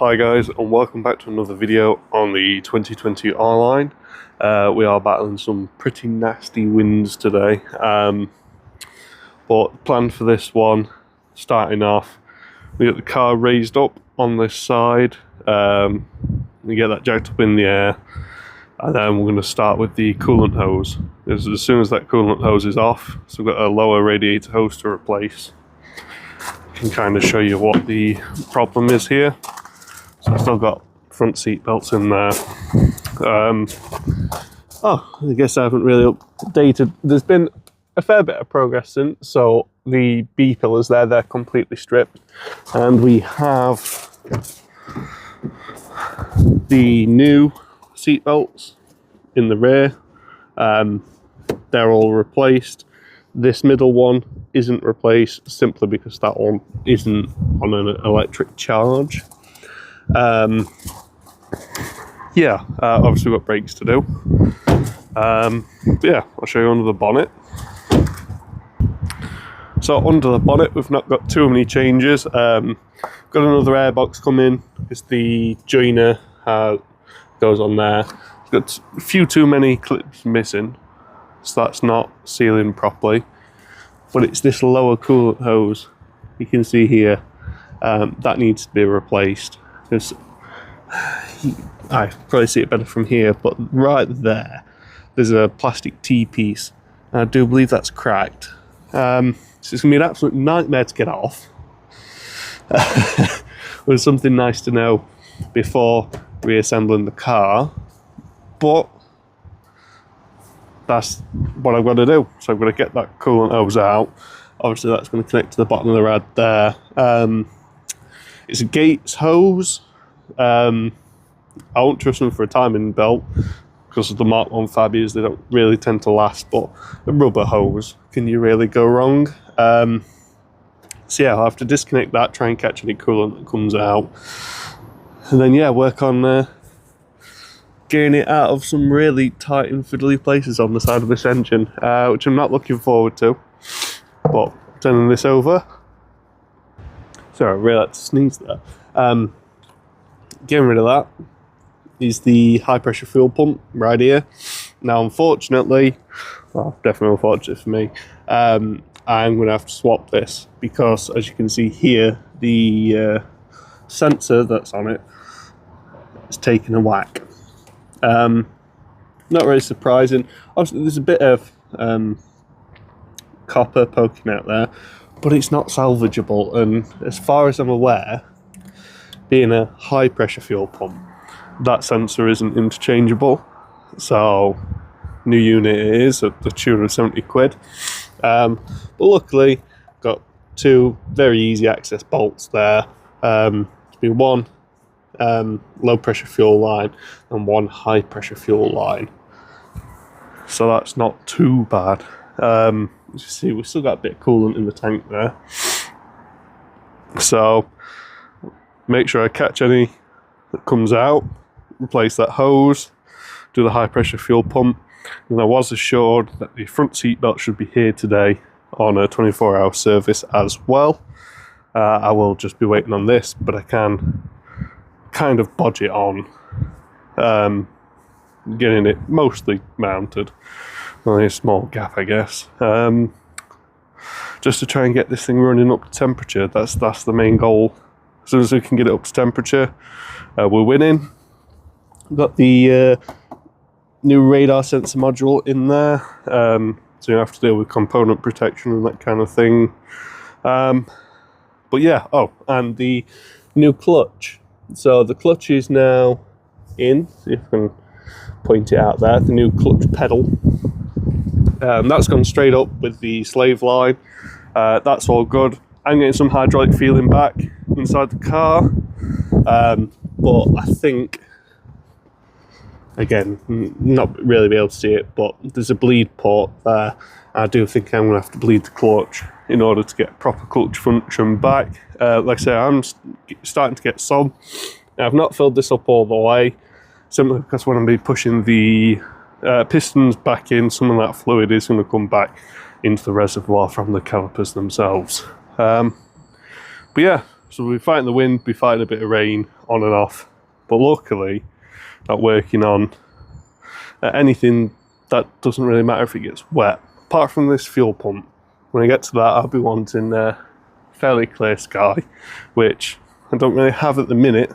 Hi guys, and welcome back to another video on the 2020 R-Line. We are battling some pretty nasty winds today, but the plan for this one, starting off, we get the car raised up on this side, we get that jacked up in the air, and then we're going to start with the coolant hose. As soon as that coolant hose is off, so we've got a lower radiator hose to replace. I can kind of show you what the problem is here. So I've still got front seat belts in there. I guess I haven't really updated. There's been a fair bit of progress since. So the B pillars there, they're completely stripped. And we have the new seat belts in the rear. They're all replaced. This middle one isn't replaced simply because that one isn't on an electric charge. Obviously we've got brakes to do. I'll show you under the bonnet. So under the bonnet we've not got too many changes. Got another airbox coming because the joiner goes on there. It's got a few too many clips missing, so that's not sealing properly. But it's this lower coolant hose you can see here, that needs to be replaced. I probably see it better from here, but right there's a plastic T-piece. I do believe that's cracked. So it's going to be an absolute nightmare to get off. With something nice to know before reassembling the car, but that's what I've got to do. So I've got to get that coolant hose out. Obviously that's going to connect to the bottom of the rad there. It's a Gates hose. I won't trust them for a timing belt because of the Mark 1 Fabias. They don't really tend to last, but a rubber hose, can you really go wrong? I'll have to disconnect that, try and catch any coolant that comes out, and then work on getting it out of some really tight and fiddly places on the side of this engine, which I'm not looking forward to. But turning this over, sorry, I really had to sneeze there. Getting rid of that is the high pressure fuel pump right here. Now unfortunately, well, definitely unfortunate for me, I'm going to have to swap this because, as you can see here, the sensor that's on it is taking a whack. Not really surprising. Obviously there's a bit of copper poking out there, but it's not salvageable, and as far as I'm aware, being a high pressure fuel pump, that sensor isn't interchangeable. So new unit it is at the tune of 70 quid. But luckily got two very easy access bolts there. To be one low pressure fuel line and one high pressure fuel line. So that's not too bad. As you see, we've still got a bit of coolant in the tank there. So make sure I catch any that comes out, replace that hose, do the high pressure fuel pump, and I was assured that the front seat belt should be here today on a 24-hour service as well. I will just be waiting on this, but I can kind of bodge it on, getting it mostly mounted. Only a small gap, I guess. Just to try and get this thing running up to temperature. That's the main goal. As soon as we can get it up to temperature, we're winning. We've got the new radar sensor module in there, so you have to deal with component protection and that kind of thing. And the new clutch. So the clutch is now in. See if I can point it out there. The new clutch pedal. That's gone straight up with the slave line. That's all good. I'm getting some hydraulic feeling back inside the car, but I think, again, not really be able to see it, but there's a bleed port there. I do think I'm going to have to bleed the clutch in order to get proper clutch function back. Like I say, I'm starting to get some. I've not filled this up all the way, simply because when I'm pushing the pistons back in, some of that fluid is going to come back into the reservoir from the calipers themselves. So we'll be fighting the wind, be fighting a bit of rain on and off. But luckily, not working on anything that doesn't really matter if it gets wet. Apart from this fuel pump, when I get to that, I'll be wanting a fairly clear sky, which I don't really have at the minute.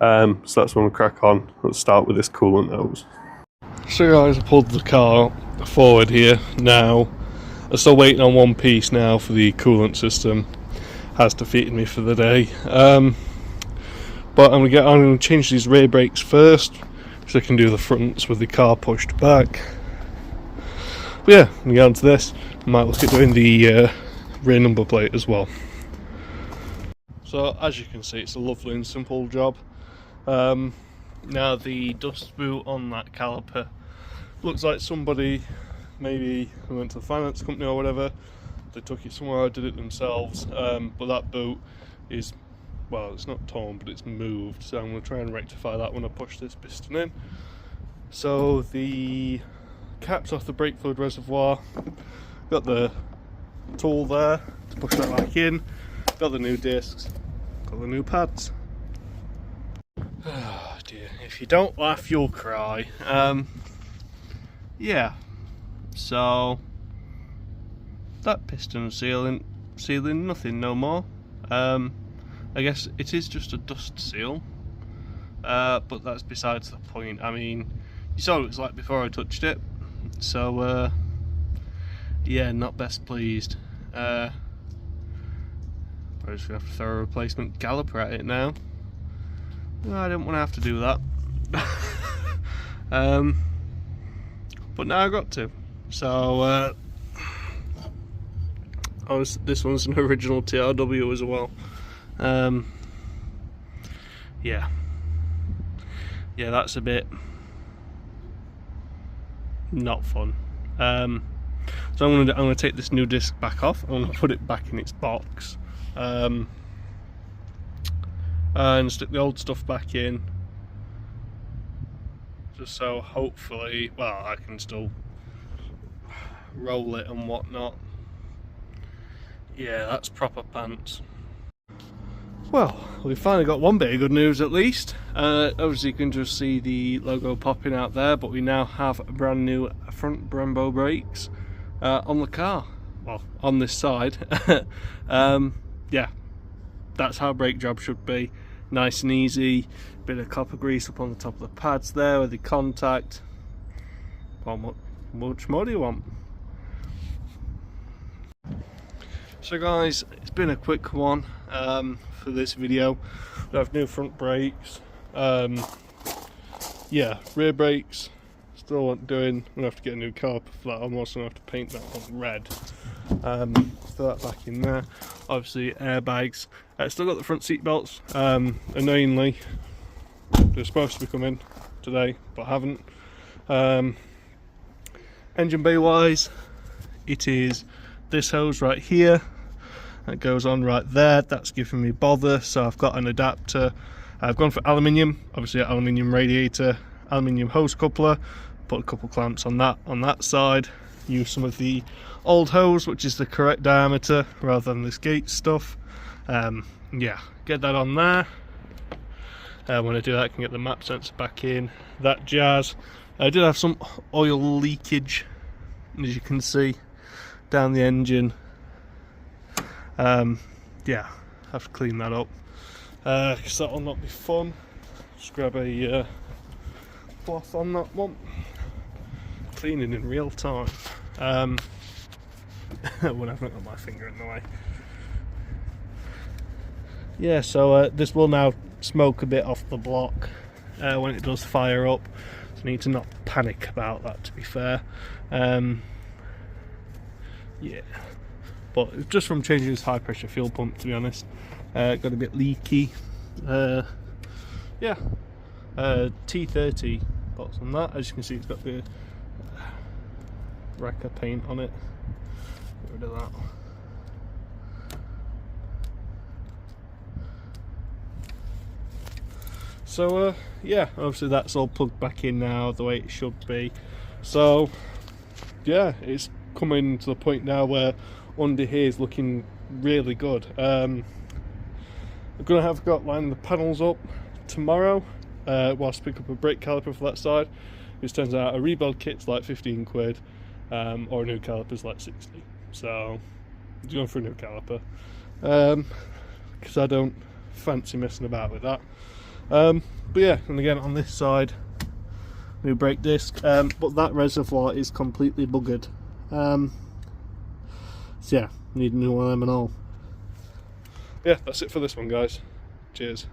So that's when we crack on. Let's start with this coolant hose. So guys, I pulled the car forward here now. I'm still waiting on one piece now for the coolant system. Has defeated me for the day. But I'm going to change these rear brakes first, so I can do the fronts with the car pushed back. But yeah, I'm going to get onto this. I might look at doing the rear number plate as well. So as you can see, it's a lovely and simple job. Now the dust boot on that caliper looks like somebody maybe went to the finance company or whatever, they took it somewhere or did it themselves, but that boot is, well, it's not torn but it's moved, so I'm going to try and rectify that when I push this piston in. So the cap's off the brake fluid reservoir, got the tool there to push that back in, got the new discs, got the new pads. Oh dear, if you don't laugh you'll cry. Yeah, so that piston sealing nothing no more. I guess it is just a dust seal, but that's besides the point. I mean, you saw what it was like before I touched it, so yeah, not best pleased. I'm just gonna have to throw a replacement caliper at it now. I didn't want to have to do that. But now I got to. So this one's an original TRW as well. Yeah, that's a bit not fun. So I'm gonna take this new disc back off. I'm gonna put it back in its box, and stick the old stuff back in, just so hopefully, well, I can still roll it and whatnot. Yeah, that's proper pants. Well, we finally got one bit of good news at least. Obviously you can just see the logo popping out there, but we now have brand new front Brembo brakes on the car. Well, on this side. Yeah, that's how a brake job should be. Nice and easy. Bit of copper grease up on the top of the pads there with the contact. How much more do you want? So guys, it's been a quick one for this video. We have new front brakes. Yeah, rear brakes still want doing. I'm gonna have to get a new carpet for that. I'm also gonna have to paint that one red. Throw that back in there. Obviously airbags. Still got the front seat belts. Annoyingly, they're supposed to be coming today, but haven't. Engine bay wise, it is this hose right here that goes on right there. That's giving me bother, so I've got an adapter. I've gone for aluminium, obviously an aluminium radiator, aluminium hose coupler, put a couple clamps on that side, use some of the old hose which is the correct diameter rather than this gate stuff. Yeah, get that on there. When I do that, I can get the map sensor back in, that jazz. I did have some oil leakage, as you can see, down the engine. Yeah, have to clean that up, because that will not be fun. Just grab a cloth on that one. Cleaning in real time. When I've not got my finger in the way. Yeah, so this will now smoke a bit off the block when it does fire up. So I need to not panic about that, to be fair. Yeah, but just from changing this high pressure fuel pump, to be honest. Got a bit leaky. Yeah, T30 box on that. As you can see, it's got the wrecker paint on it. Get rid of that. So yeah, obviously that's all plugged back in now the way it should be. So yeah, it's coming to the point now where under here is looking really good. I'm going to have got lining the panels up tomorrow, whilst I pick up a brake caliper for that side, which turns out a rebuild kit's like 15 quid, or a new caliper's like 60. So I'm going for a new caliper, because I don't fancy messing about with that. But yeah, and again on this side, new brake disc, but that reservoir is completely buggered. So yeah, need a new one of them and all. Yeah, that's it for this one, guys. Cheers.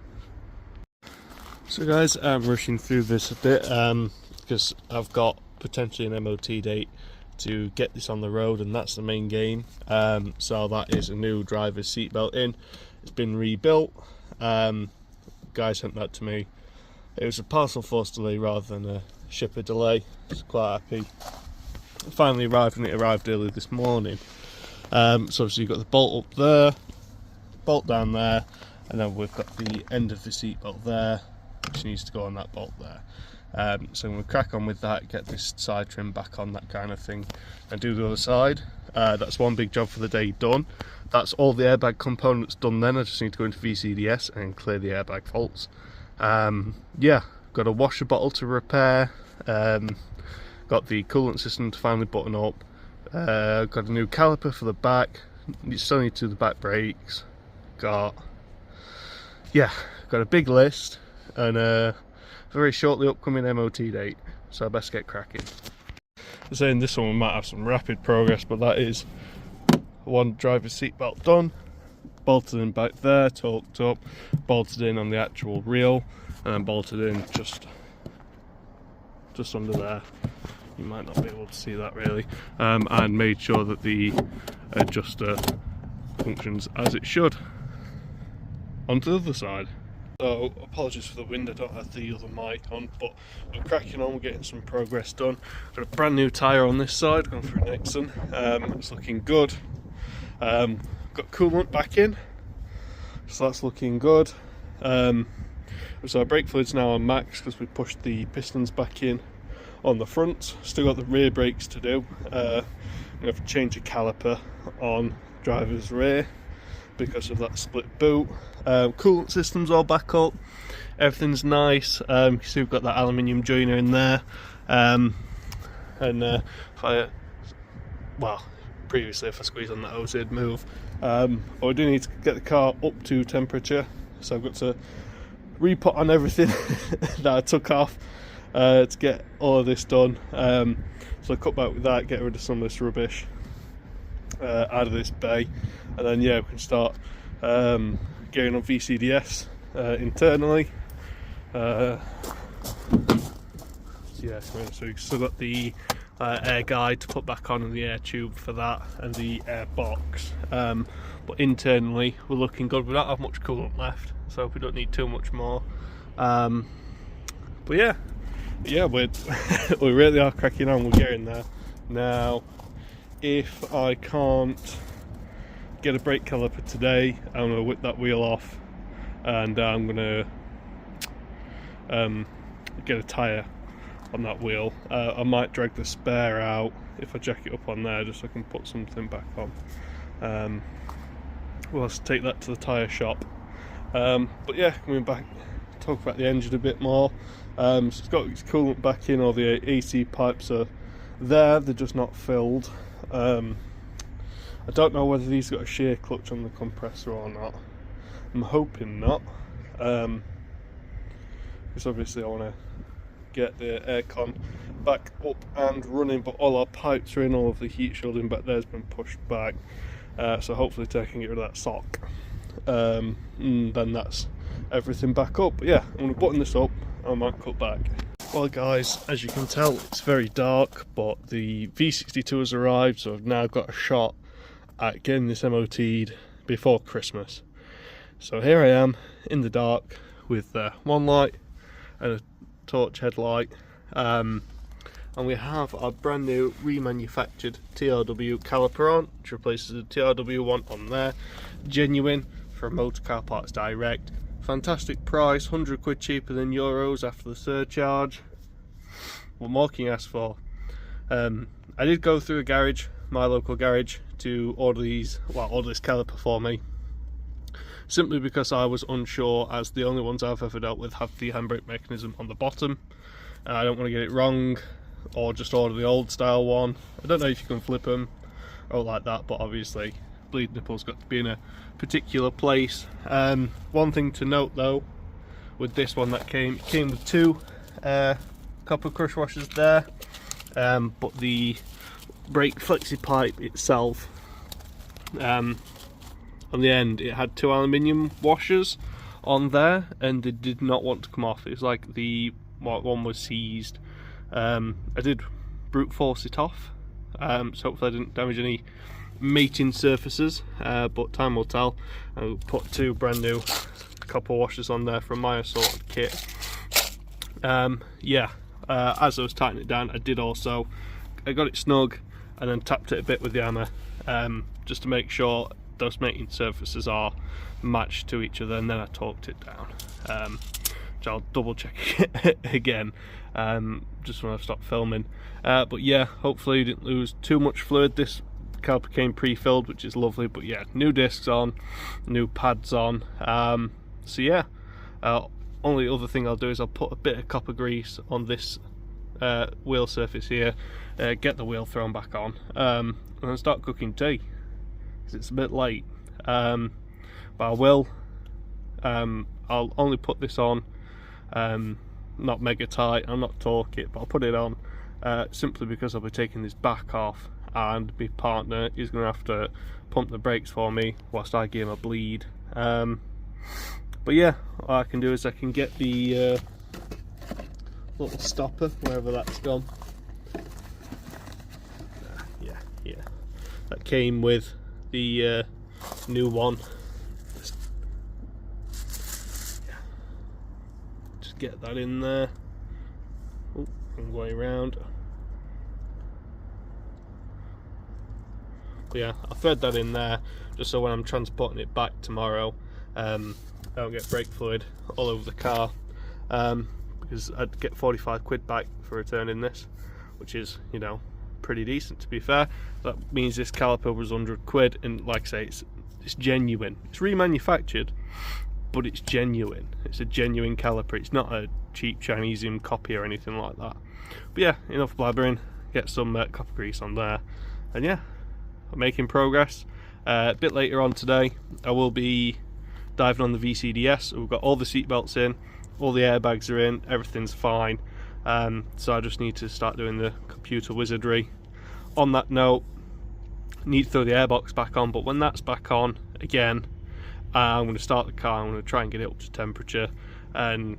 So guys, I'm rushing through this a bit because I've got potentially an MOT date to get this on the road, and that's the main game. So that is a new driver's seatbelt in. It's been rebuilt. Guy sent that to me. It was a parcel force delay rather than a shipper delay. I was quite happy. It finally arrived, and it arrived early this morning. So obviously you've got the bolt up there, bolt down there, and then we've got the end of the seatbelt there, which needs to go on that bolt there. So I'm going to crack on with that, get this side trim back on, that kind of thing, and do the other side. That's one big job for the day done. That's all the airbag components done then. I just need to go into VCDS and clear the airbag faults. Yeah, got a washer bottle to repair, got the coolant system to finally button up, got a new caliper for the back, you still need to do the back brakes, got a big list, and a very shortly upcoming MOT date, so I best get cracking. I'm saying this one we might have some rapid progress, but that is one driver's seatbelt done, bolted in back there, torqued up, bolted in on the actual reel, and then bolted in just under there. You might not be able to see that really, and made sure that the adjuster functions as it should. Onto the other side. So apologies for the wind, I don't have the other mic on, but we're cracking on, we're getting some progress done. Got a brand new tyre on this side, going for a Nixon. It's looking good. Got coolant back in, so that's looking good. So our brake fluid's now on max because we pushed the pistons back in on the front. Still got the rear brakes to do. I'm going to have to change a caliper on driver's rear because of that split boot. Coolant system's all back up, everything's nice. You see we've got that aluminium joiner in there, and previously if I squeeze on that hose it'd move, but we do need to get the car up to temperature, so I've got to re-put on everything that I took off to get all of this done. So I cut back with that, get rid of some of this rubbish out of this bay, and then yeah, we can start getting on VCDS internally. Yeah, so we've still got the air guide to put back on and the air tube for that, and the air box. But internally we're looking good. We don't have much coolant left, so we don't need too much more. But yeah, we really are cracking on. We're getting there now. If I can't get a brake caliper today, I'm going to whip that wheel off, and I'm going to get a tyre on that wheel. I might drag the spare out if I jack it up on there, just so I can put something back on. We'll have to take that to the tyre shop. But yeah, coming back, talk about the engine a bit more. So it's got its coolant back in, all the AC pipes are there, they're just not filled. I don't know whether these got a shear clutch on the compressor or not. I'm hoping not, because obviously I want to get the aircon back up and running, but all our pipes are in, all of the heat shielding back there has been pushed back, so hopefully taking get rid of that sock, and then that's everything back up. But yeah, I'm going to button this up, I might cut back. Well guys, as you can tell it's very dark, but the V62 has arrived, so I've now got a shot at getting this MOT'd before Christmas. So here I am in the dark with one light and a torch headlight, and we have our brand new remanufactured TRW caliper on, which replaces the TRW one on there. Genuine from Motor Car Parts Direct. Fantastic price, 100 quid cheaper than Euros after the surcharge. What more can you ask for? I did go through a garage, my local garage, to order this caliper for me. simply because I was unsure, as the only ones I've ever dealt with have the handbrake mechanism on the bottom. I don't want to get it wrong or just order the old style one. I don't know if you can flip them or like that, but obviously bleed nipple's got to be in a particular place. One thing to note though, with this one, that came with two copper crush washers there, but the brake flexi pipe itself, on the end it had two aluminium washers on there, and they did not want to come off. It was like the one was seized. I did brute force it off, so hopefully I didn't damage any mating surfaces, but time will tell. I'll put two brand new copper washers on there from my assorted kit. As I was tightening it down, I got it snug and then tapped it a bit with the hammer, just to make sure those mating surfaces are matched to each other, and then I torqued it down, which I'll double check again just when I stop filming. But yeah, hopefully you didn't lose too much fluid. This caliper came pre-filled, which is lovely, but yeah, new discs on, new pads on. So yeah, only other thing I'll do is I'll put a bit of copper grease on this wheel surface here, get the wheel thrown back on, and then start cooking tea, because it's a bit late. But I will, I'll only put this on, not mega tight, I'll not torque it, but I'll put it on simply because I'll be taking this back off, and my partner is going to have to pump the brakes for me whilst I give him a bleed. But yeah, what I can do is I can get the little stopper, wherever that's gone. Yeah, that came with the new one. Just get that in there. Oh, I'm going around. But yeah, I'll thread that in there just so when I'm transporting it back tomorrow, I don't get brake fluid all over the car, because I'd get 45 quid back for returning this, which is, you know, pretty decent to be fair. That means this caliper was 100 quid, and like I say, it's genuine. It's remanufactured, but it's genuine. It's a genuine caliper. It's not a cheap Chinesium copy or anything like that. But yeah, enough blabbering. Get some copper grease on there, and yeah, I'm making progress. A bit later on today, I will be diving on the VCDS. We've got all the seat belts in, all the airbags are in, everything's fine. So I just need to start doing the computer wizardry. On that note, need to throw the airbox back on, but when that's back on again, I'm going to start the car. I'm going to try and get it up to temperature, and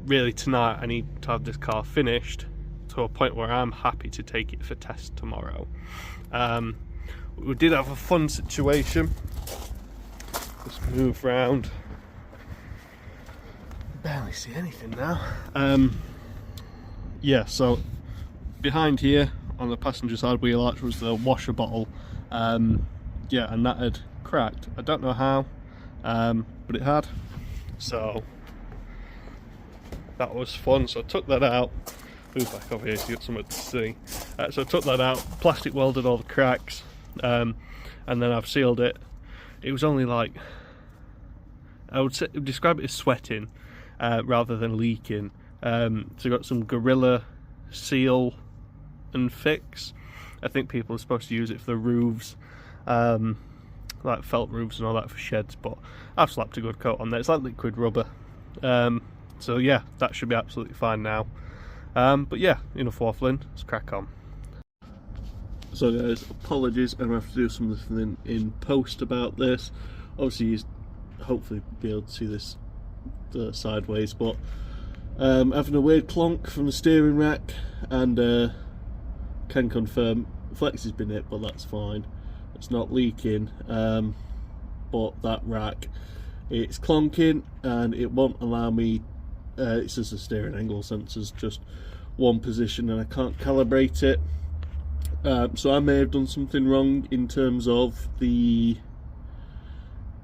really tonight I need to have this car finished to a point where I'm happy to take it for test tomorrow. We did have a fun situation. Just move round. Barely see anything now. Yeah, so behind here on the passenger side wheel arch was the washer bottle. Yeah, and that had cracked. I don't know how, but it had. So that was fun. So I took that out. Move back over here so you got somewhere to see. So I took that out, plastic welded all the cracks, and then I've sealed it. It was only like, I would describe it as sweating rather than leaking. So I got some Gorilla Seal and Fix. I think people are supposed to use it for the roofs, like felt roofs and all that for sheds, but I've slapped a good coat on there. It's like liquid rubber. So yeah, that should be absolutely fine now. But yeah, enough waffling, let's crack on. So guys, apologies, I'm going to have to do something in post about this. Obviously you hopefully be able to see this sideways, but having a weird clonk from the steering rack, and can confirm flex has been hit, but that's fine, it's not leaking. But that rack, it's clonking and it won't allow me, it's just a steering angle sensor's just one position and I can't calibrate it. So I may have done something wrong in terms of the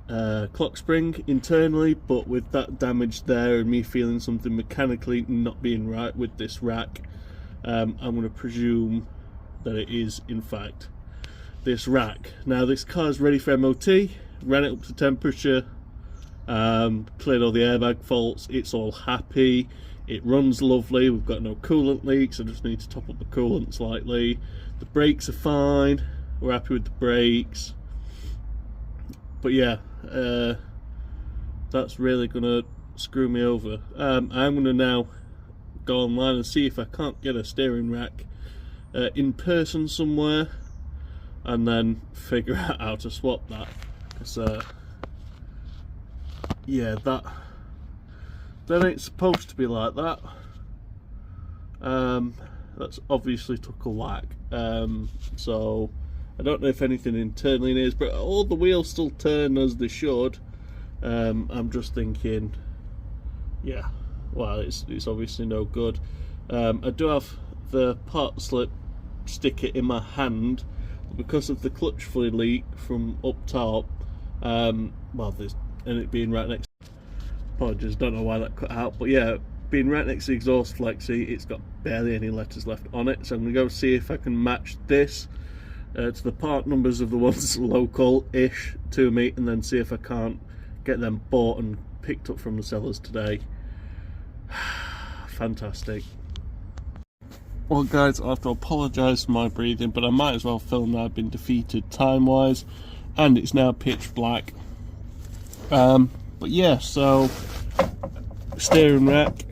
clock spring internally, but with that damage there and me feeling something mechanically not being right with this rack, I'm going to presume that it is in fact this rack. Now this car is ready for MOT, ran it up to temperature, Cleared all the airbag faults. It's all happy. It runs lovely. We've got no coolant leaks. I just need to top up the coolant slightly. The brakes are fine. We're happy with the brakes. But yeah, that's really gonna screw me over. I'm gonna now go online and see if I can't get a steering rack in person somewhere, and then figure out how to swap that. Because yeah, that ain't supposed to be like that. That's obviously took a whack. So I don't know if anything internally is, but all the wheels still turn as they should. I'm just thinking, yeah, well, it's obviously no good. I do have the part slip sticker in my hand, because of the clutch fluid leak from up top. Well, there's, and it being right next, apologies, don't know why that cut out, but yeah, being right next to the exhaust flexi, it's got barely any letters left on it. So I'm gonna go see if I can match this to the part numbers of the ones local-ish to me, and then see if I can't get them bought and picked up from the sellers today. Fantastic. Well guys, I have to apologise for my breathing, but I might as well film that I've been defeated time-wise, and it's now pitch black. But yeah, so steering rack.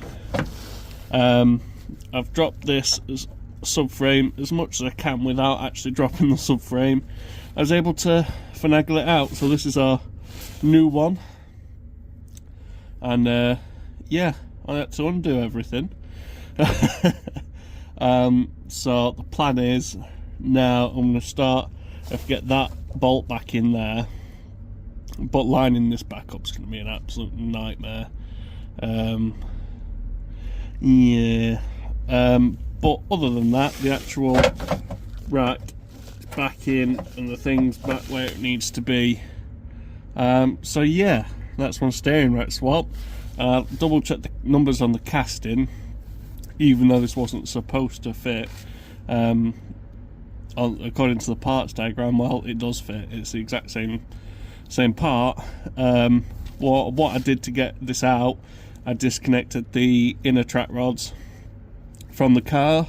I've dropped this as subframe as much as I can without actually dropping the subframe. I was able to finagle it out, so this is our new one. And yeah, I had to undo everything. So the plan is now I'm going to start, if I get that bolt back in there, but lining this back up is going to be an absolute nightmare. Yeah, but other than that, the actual rack is back in and the thing's back where it needs to be. So yeah, that's one steering rack swap. Double check the numbers on the casting, even though this wasn't supposed to fit. According to the parts diagram, well, it does fit. It's the exact same part. What I did to get this out, I disconnected the inner track rods from the car,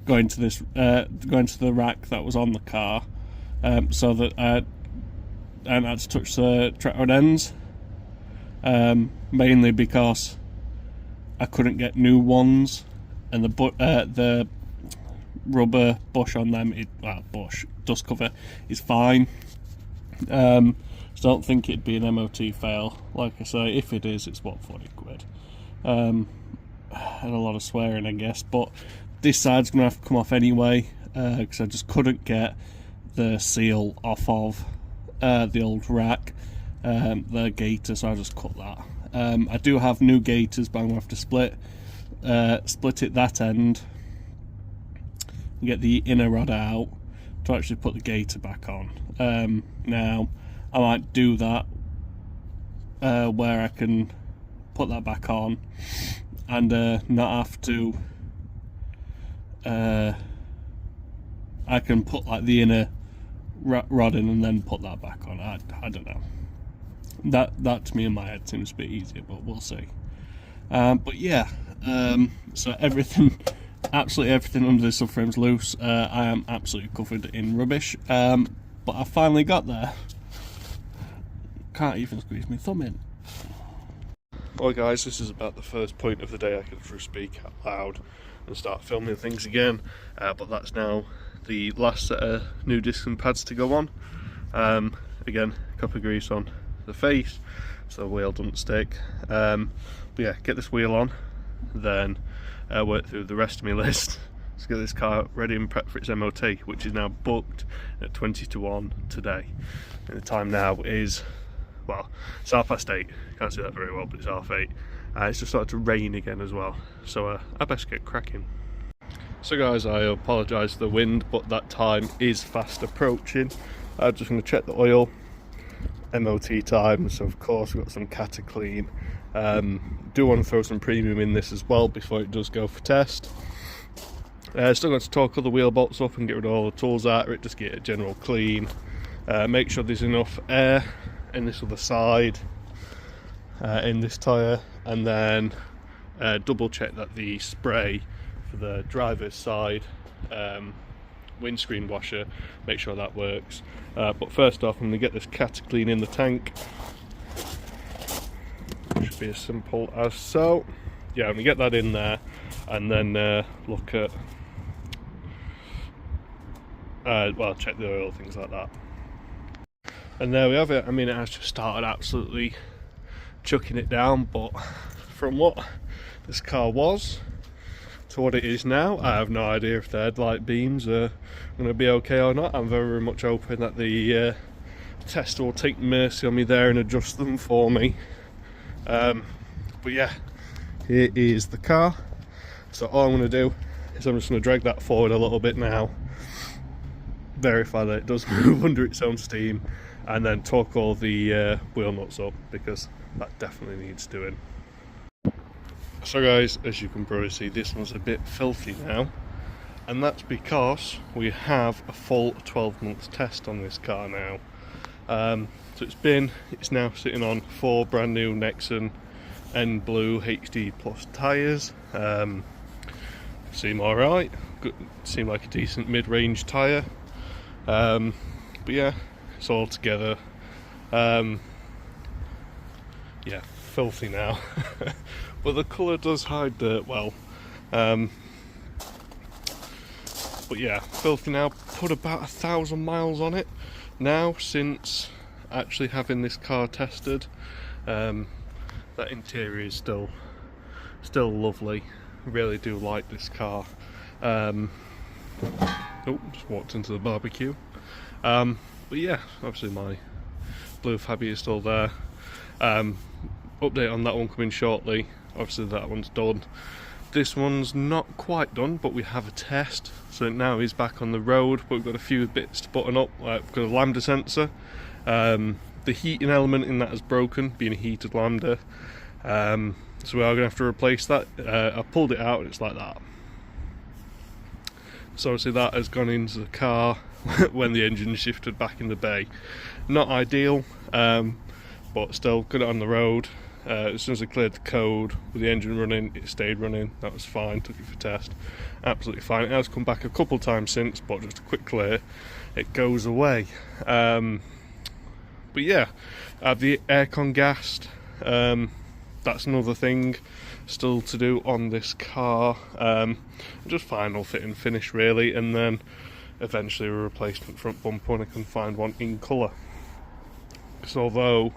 going to the rack that was on the car, so that I had to touch the track rod ends, mainly because I couldn't get new ones, and the rubber bush on them, dust cover is fine. So I don't think it'd be an MOT fail. Like I say, if it is, it's what, 40 quid. And a lot of swearing, I guess, but this side's gonna have to come off anyway, because I just couldn't get the seal off of the old rack, the gaiter, so I just cut that. I do have new gaiters, but I'm gonna have to split it that end and get the inner rod out to actually put the gaiter back on. Now I might do that where I can put that back on and not have to. I can put like the inner rod in and then put that back on. I don't know. That to me in my head seems a bit easier, but we'll see. But yeah, so everything, absolutely everything under the subframe's loose. I am absolutely covered in rubbish, but I finally got there. Can't even squeeze my thumb in. Well guys, this is about the first point of the day I can speak out loud and start filming things again, but that's now the last set of new discs and pads to go on. Again, a cup of grease on the face so the wheel doesn't stick. But yeah, get this wheel on, then work through the rest of my list to get this car ready and prepped for its MOT, which is now booked at 20 to 1 today. And the time now is, well, it's 8:30. Can't see that very well, but it's 8:30. It's just started to rain again as well, so I best get cracking. So guys, I apologise for the wind, but that time is fast approaching. I'm just going to check the oil, MOT time, so of course we've got some Cata clean. Do want to throw some premium in this as well before it does go for test. Still going to torque all the wheel bolts up and get rid of all the tools out of it, just get a general clean. Make sure there's enough air in this other side. in this tyre, and then double check that the spray for the driver's side windscreen washer, make sure that works. But first off, I'm going to get this Cataclean in the tank. Should be as simple as so. Yeah, I'm going to get that in there, and then look at well, check the oil, things like that. And there we have it. I mean, it has just started absolutely chucking it down, but from what this car was to what it is now, I have no idea if the headlight beams are going to be okay or not. I'm very much hoping that the tester will take mercy on me there and adjust them for me. But yeah, here is the car. So all I'm going to do is I'm just going to drag that forward a little bit now, verify that it does move under its own steam, and then torque all the wheel nuts up, because that definitely needs doing. So guys, as you can probably see, this one's a bit filthy now, and that's because we have a full 12-month test on this car now. So it's now sitting on 4 brand new Nexon N Blue HD Plus tyres. Seem alright, seem like a decent mid-range tyre. But yeah, it's all together. Yeah, filthy now. But the colour does hide dirt well. But yeah, filthy now. Put about 1,000 miles on it now since actually having this car tested. That interior is still lovely. Really do like this car. Oh, just walked into the barbecue. But yeah, obviously my blue Fabby is still there. Update on that one coming shortly. Obviously that one's done. This one's not quite done, but we have a test, so it now is back on the road, but we've got a few bits to button up. Like we've got a lambda sensor. The heating element in that is broken, being a heated lambda. So we are going to have to replace that. I pulled it out and it's like that. So obviously that has gone into the car when the engine shifted back in the bay. Not ideal, but still got it on the road. As soon as I cleared the code with the engine running, it stayed running. That was fine, took it for test. Absolutely fine. It has come back a couple times since, but just a quick clear, it goes away. But yeah, I have the aircon gassed. That's another thing still to do on this car. Just final fit and finish really, and then eventually a replacement front bumper when I can find one in colour. So although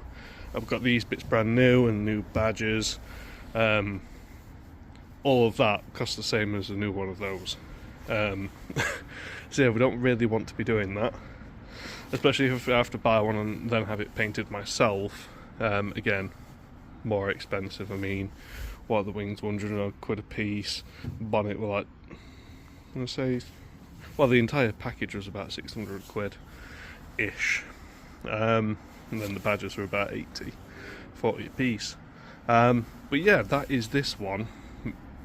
I've got these bits brand new and new badges, all of that costs the same as a new one of those. So yeah, we don't really want to be doing that, especially if I have to buy one and then have it painted myself. Again, more expensive. I mean, what are the wings, 100 odd quid a piece, bonnet were like, I'm gonna say, well, the entire package was about 600 quid ish, and then the badges were about 40 a piece. But yeah, that is this one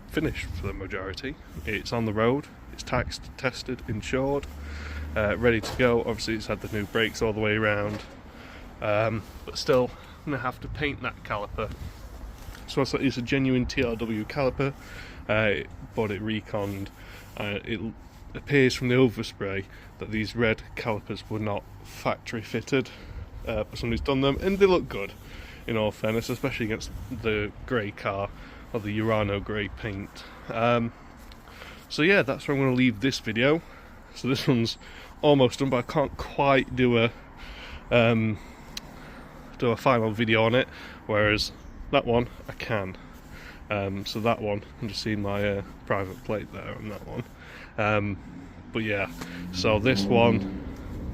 finished for the majority. It's on the road, it's taxed, tested, insured, ready to go. Obviously it's had the new brakes all the way around, but still I'm going to have to paint that caliper. So it's a genuine TRW caliper, but it reconned. It appears from the overspray that these red calipers were not factory fitted, but somebody's done them and they look good, in all fairness, especially against the grey car or the Urano grey paint. So yeah, that's where I'm going to leave this video. So this one's almost done, but I can't quite do a final video on it, whereas that one I can. So that one, I'm just seeing my private plate there on that one. But yeah, so this one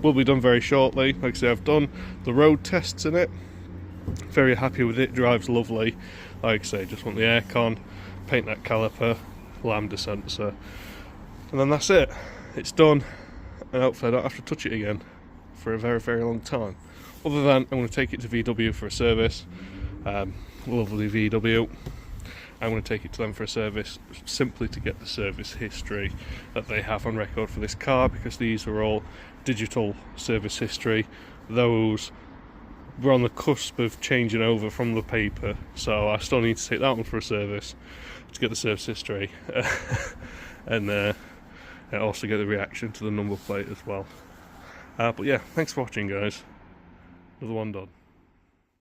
will be done very shortly. Like I say, I've done the road tests in it, very happy with it, drives lovely. Like I say, just want the aircon, paint that caliper, lambda sensor, and then that's it. It's done, and hopefully I don't have to touch it again for a very, very long time. Other than I'm going to take it to VW for a service. Lovely VW. I'm going to take it to them for a service, simply to get the service history that they have on record for this car, because these are all digital service history. Those we're on the cusp of changing over from the paper, so I still need to take that one for a service to get the service history and also get the reaction to the number plate as well. But yeah, thanks for watching, guys. Another one done.